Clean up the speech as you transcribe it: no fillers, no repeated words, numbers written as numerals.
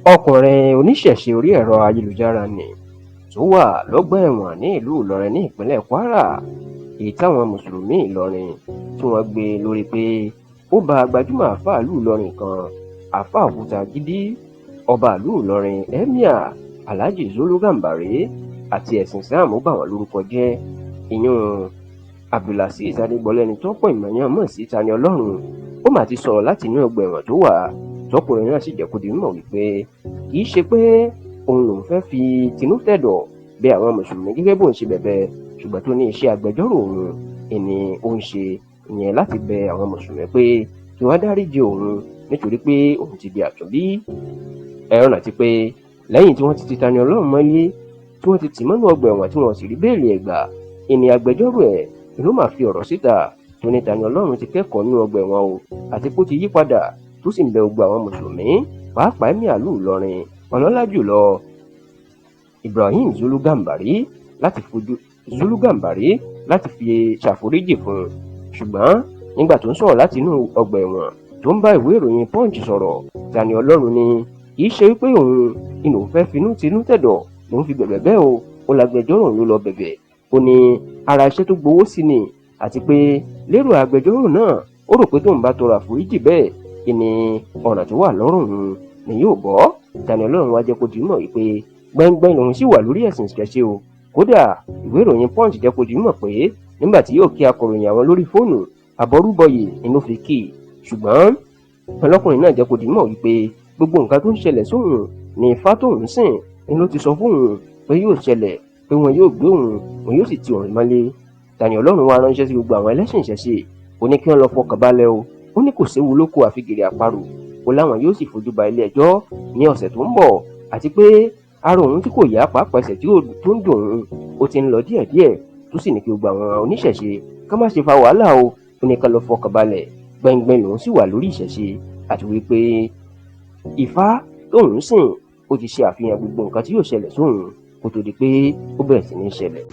ọkùnrin oníṣẹ̀ṣe orí ẹ̀rọ ayélujára nì tó wà lọ́gbà ẹ̀wọ̀n ní ìlú ìlọrin ní ìpínlẹ̀ kwara, èyí táwọn mùsùlùmí ìlọrin tí wọ́n gbé lórí pé ó ba gbajúmọ̀ àáfàá ìlú ìlọrin kan, àáfàá òkútagídí, ọba ìlú ìlọrin emir alhaji zulu gambari àti ẹ̀sìn islam bà wọ́n lórúkọ jẹ́. ìyún abdulazeez adégbọlẹ́ni tó pọ̀ ìmọ̀yán mọ̀ sí Tani Ọlọ́run, ó mà ti sọ̀rọ̀ láti inú ọgbà ẹ̀wọ̀n tó wà, tọkùnrin náà sì jẹ́ kó di mímọ̀ wípé kì í ṣe pé òun lòun fẹ́ fi tinútẹ̀dọ̀ bẹ àwọn mùsùlùmí gẹ́gẹ́ bóun ṣe bẹ̀bẹ̀, ṣùgbọ́n tó ní iṣẹ́ agbẹjọ́rò òun ìní ó ń ṣe ìyẹn láti bẹ àwọn mùsùlùmí pé kí wọ́n dáríjì òun nítorí pé òun ti di àtúnbí. ẹ rántí pé lẹ́yìn tí wọ́n ti Tani Ọlọ́run mọ́lé, tí wọ́n ti tì mọ́nú ọgbà ẹ̀wọ̀n tí wọ́n sì rí béèlì ẹ̀ gbà, ìní agbẹjọ́rò ẹ̀ ló máa fi ọ̀rọ̀ síta tó ní Tani Ọlọ́run ti kẹ́kọ̀ọ́ nínú ọgbà ẹ̀wọ̀n o, àti pé ó ti yí padà tó sì ń bẹ gbogbo àwọn mùsùlùmí pàápàá ẹ̀mí àlù ìlọrin ọlọ́lá jùlọ Ibrahim Zulu Gambari láti fi ṣàforíjì fún un. ṣùgbọ́n nígbà tó ń sọ̀rọ̀ láti inú ọgbà ẹ̀wọ̀n tó ń bá ìwé ìròyìn Punch sọ̀rọ̀, Tani Ọlọ́run ni kì í ṣe wípé òun inú fẹ́ finú tinú tẹ̀dọ̀ lòun fi bẹ̀bẹ̀ bẹ́ẹ̀ o, ó lágbẹjọ́rò ló lọ bẹ̀bẹ̀. ó ní ara iṣẹ́ tó gbowó sí ni, àti pé lérò agbẹjọ́rò náà ó rò pé tóun bá tọrọ àforíjì bẹ́ẹ̀ ìní ọ̀nà tó wà lọ́rùn òun ni yóò bọ́. Tani Ọlọ́run wá jẹ́ kó di mọ̀ wípé gbẹ́ngbẹ́ng lòun sì wà lórí ẹ̀sìn ìṣẹ̀ṣe o. kódà ìwé ìròyìn Punch jẹ́ kó di mọ̀ pé nígbà tí yóò kí akọ̀ròyìn àwọn lórí fóònù, àbọrúbọyè inú fi kì í. ṣùgbọ́n ọlọ́kùnrin náà jẹ́ kó di mọ̀ wípé gbogbo nǹkan tó ń ṣẹlẹ̀ sóhun ní ifá tóun sìn ni ló ti sọ fóun pé yóò ṣẹlẹ̀, pé wọn yóò gbé òun yóò sì ti òun mọ́lé. Tani Ọlọ́run wá ránṣẹ́ sí gbogbo àwọn ẹlẹ́sìn ìṣẹ̀ṣe, ó ní kí wọ́n lọ fọkàn balẹ̀ o, ó ní kò séwu lóko àfi gèrè àparò, ó láwọn yóò sì fojú ba ilé ẹjọ́ ní ọ̀sẹ̀ tó ń bọ̀, àti pé ara òun tí kò yá pàápàá ẹsẹ̀ tó ń dùn òun ó ti ń lọ díẹ̀díẹ̀, tó sì ní kí gbogbo àwọn oníṣẹ̀ṣe ká má ṣe fa wàhálà o, ó ní ká lọ fọkàn balẹ̀, gbẹngbẹng lòun sì wà lórí ìṣẹ̀ṣe, àti wípé ifá tóun sìn ó ti ṣe àfihàn gbogbo nǹkan tí yóò ṣẹlẹ̀ sóhun kó tó di pé ó bẹ̀rẹ̀ sí ní ṣẹlẹ̀.